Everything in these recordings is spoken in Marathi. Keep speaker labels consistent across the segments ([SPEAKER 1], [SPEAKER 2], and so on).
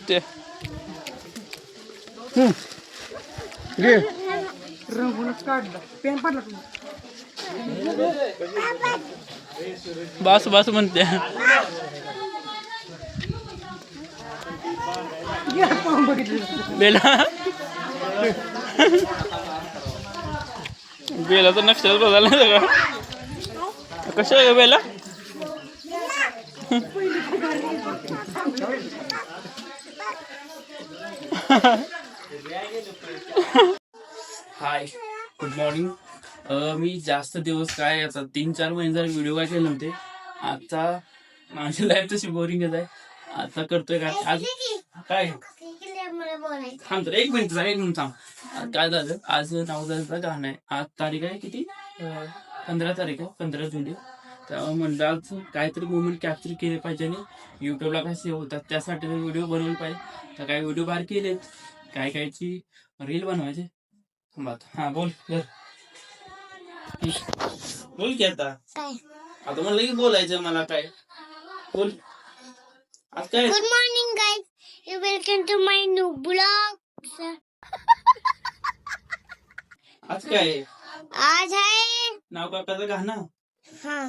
[SPEAKER 1] दिसते.
[SPEAKER 2] रंगूनच काढलं पेन पडला
[SPEAKER 1] बस बस म्हणते. बेला बेला तर नक्षत्र बदलला सगळं. कसं आहे बेला? हाय, गुड मॉर्निंग. मी जास्त दिवस काय आता 3-4 महिने झाले व्हिडिओ काय केले नव्हते. आता माझी लाईफ तशी बोरिंग आहे. आता करतोय काय आज काय थांब तर एक मिनिट थांब. काय झालं आज 9 गाणं आहे. आज तारीख आहे किती 15 तारीख आहे 15 जुलै. तेव्हा म्हणलं आज काहीतरी मुवमेंट कॅप्चर केले पाहिजे आणि युट्यूबला काय सेव्ह होतात त्यासाठी व्हिडिओ बनवले पाहिजे. तर काही व्हिडिओ बाहेर केलेत काय कायची रील बनवायचे. हा बोल बोल की आता आता म्हणलं की बोलायचं मला काय बोल. आज काय
[SPEAKER 3] good morning guys, you welcome to my new blog.
[SPEAKER 1] आज काय
[SPEAKER 3] आज आहे
[SPEAKER 1] नाव काकाचं गाणं.
[SPEAKER 3] हा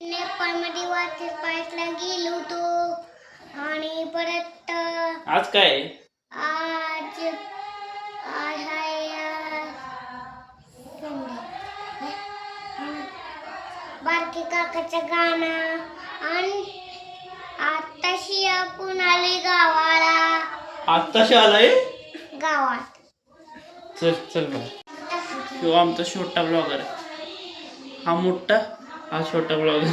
[SPEAKER 3] नेपाळमध्ये वॉटर पार्कला गेलो होतो आणि परत
[SPEAKER 1] आज काय
[SPEAKER 3] आज आज आहे बारकी काकाचं गाणं आणि आताशी आपण आले गावाला.
[SPEAKER 1] आत्ताशी आलाय
[SPEAKER 3] गावात
[SPEAKER 1] चल चल बघ. किंवा आमचा छोटा ब्लॉगर आहे. हा मोठा हा छोटा blogger.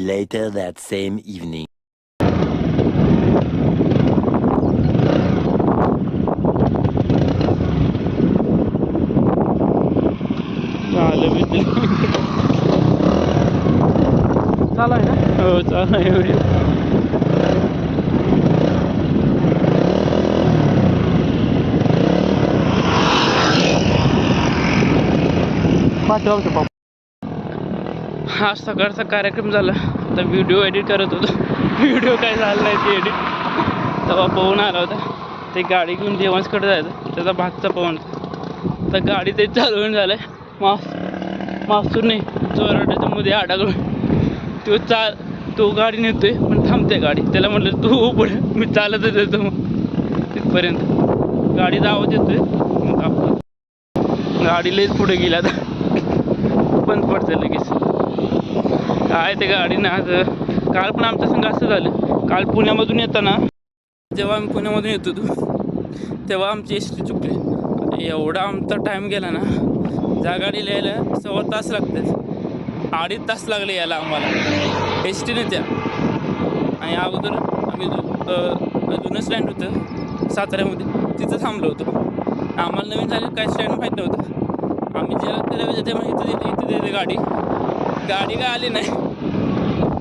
[SPEAKER 4] Later that same evening.
[SPEAKER 1] चालू आहे ना? हो चालू आहे व्हिडिओ. हा सकाळचा कार्यक्रम झाला. तर व्हिडिओ एडिट करत होतो. व्हिडिओ काय झाला नाही ते एडिट. तेव्हा पवन आला होता. ते गाडी घेऊन देवांसकडे जायचं त्याचा भागचा पवन. तर गाडी ते चालवून झालं आहे. मासूरने चोराट्याच्या मध्ये अडकलो. तो गाडी नेतोय पण थांबते गाडी. त्याला म्हटलं तू पुढे मी चालतच येतो. मग तिथपर्यंत गाडी आवाज येतोय मग आपण गाडी लईच पुढे गेला. आता बंद पडते लगेच. काय ते गाडीनं आज काल पण आमच्या संग असं झालं. काल पुण्यामधून येताना जेव्हा आम्ही पुण्यामधून येत होतो तेव्हा आमची एस टी चुकली. एवढा आमचा टाईम गेला ना. ज्या गाडीला यायला 1.25 तास लागतात 2.5 तास लागले यायला आम्हाला एस टीने त्या. आणि अगोदर आम्ही जुनं स्टँड होतं साताऱ्यामध्ये तिथं थांबलो होतो. आम्हाला नवीन झालं काय स्टँड माहीत नव्हतं. आम्ही ज्याला त्याला तेव्हा इथं देते गाडी काय आली नाही.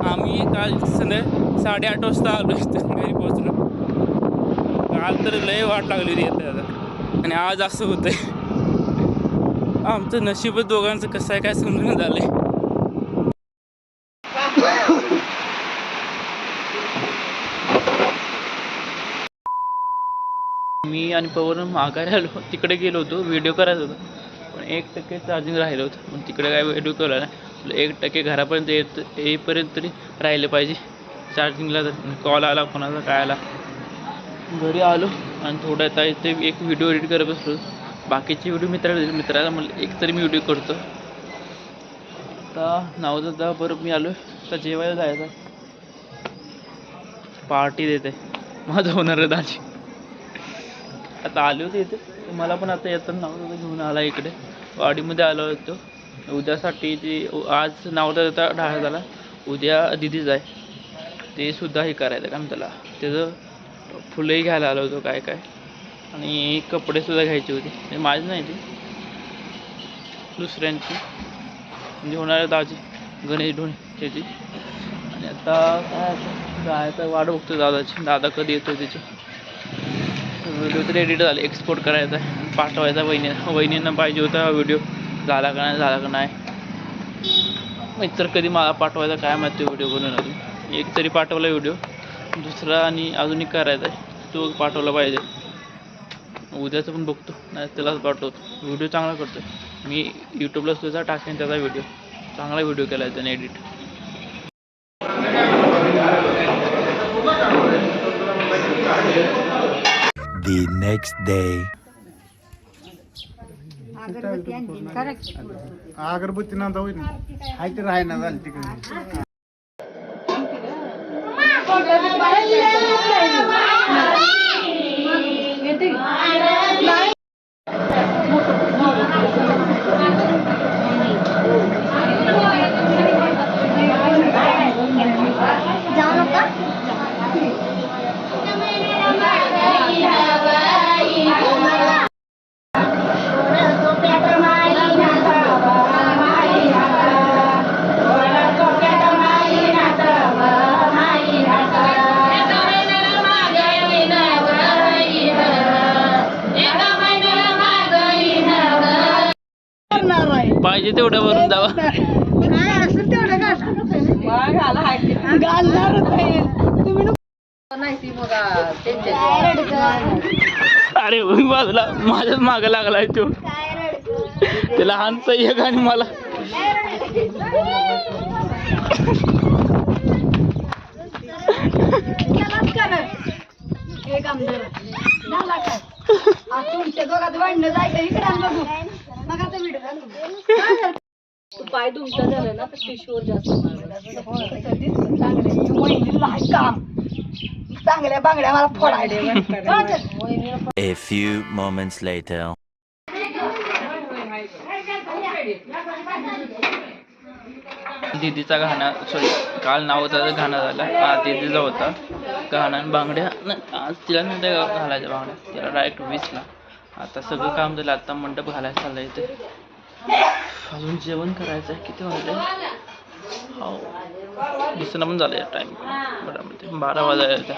[SPEAKER 1] आम्ही काल संध्याकाळी 8:30 वाजता आलो इथं घरी पोहोचलो. काल तर लय वाट लागली होती येते आता. आणि आज असं होतंय. आमचं नशीबच दोघांचं कसं आहे काय समजून झालंय. मी आणि पवन माघारी आलो, तिकडे गेलो होतो, व्हिडिओ करायचा होता पण 1% चार्जिंग राहिलं होतं. पण तिकडे काय व्हिडिओ केला नाही. 1% घरापर्यंत येईपर्यंत तरी राहिले पाहिजे चार्जिंगला. तर कॉल आला कोणाचा काय आला. घरी आलो आणि थोड्या आता इथे एक व्हिडिओ एडिट करत बसलो. बाकीचे व्हिडिओ मित्राला म्हणलं एक तरी मी व्हिडिओ करतो. आता नावदा बरं मी आलो. आता जेवायला जायचं, पार्टी देते माझं होणार दाजी. आता आले होते इथे, मला पण आता येताना नावदा घेऊन आला इकडे. वाडीमध्ये आलो होतो उद्यासाठी. ती आज नावदा ढाळा झाला, उद्या दिदीच आहे. ते सुद्धा हे करायचं काम त्याला, त्याचं फुलंही घ्यायला आलो होतो काय काय. आणि कपडेसुद्धा घ्यायचे होते, म्हणजे माझी नाही ती दुसऱ्यांची, म्हणजे होणाऱ्या दाजी गणेश ढोणे त्याची. आणि आता काय जायचं वाट बघतो दादाची, दादा कधी येतो त्याची. व्हिडिओ तर एडिट झाले, एक्सपोर्ट करायचा आहे, पाठवायचा वहिनींना पाहिजे होता हा व्हिडिओ. झाला का नाही मित्र कधी मला पाठवायचा काय माहिती. व्हिडिओ बनवून अजून एक तरी पाठवला व्हिडिओ, दुसरा आणि अजून एक करायचा आहे, तो पाठवला पाहिजे. उद्याचं पण बघतो, नाही त्यालाच पाठवतो. व्हिडिओ चांगला करतो मी, यूट्यूबला सुद्धा टाकेन त्याचा व्हिडिओ. चांगला व्हिडिओ केला आहे त्याने एडिट.
[SPEAKER 4] The next day.
[SPEAKER 2] अगरबत्ती नंतर होईल हाय ते राहाय ना झाली तिकडे.
[SPEAKER 3] जाऊ नका.
[SPEAKER 1] पाहिजे तेवढं वरून जावा. अरे बाजूला माझ्याच मागं लागलाय तो. ते लहानच एक आणि मला
[SPEAKER 5] पाय तुमचा झाला ना तर टिश्यूवर जास्त चांगल्या बांगड्या मला फोडायला.
[SPEAKER 4] A few moments later.
[SPEAKER 1] दीदीचा गाणं, सॉरी काल नावाचा गाणं झाला, आज दीदीचा होता गाणं आणि बांगड्या. आज तिला नाही त्या घालायच्या बांगड्या, तिला डायरेक्ट 20ला. आता सगळं काम झालं, आता मंडप घालायला चाललं इथे. अजून जेवण करायचं आहे. किती वाजले? हो दिसणं पण झालं टाईम बरोबर 12 वाजायला.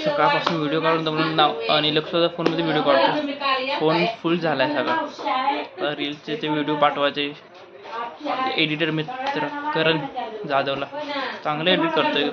[SPEAKER 1] सकाळपासून व्हिडिओ काढून म्हणून नाव आणि लक्षाचा फोनमध्ये व्हिडिओ काढतो. फोन फुल झाला आहे सगळा. रील्सचे ते व्हिडिओ पाठवायचे. एडिटर मित्र करण जाधवला चांगलं एडिट करतोय.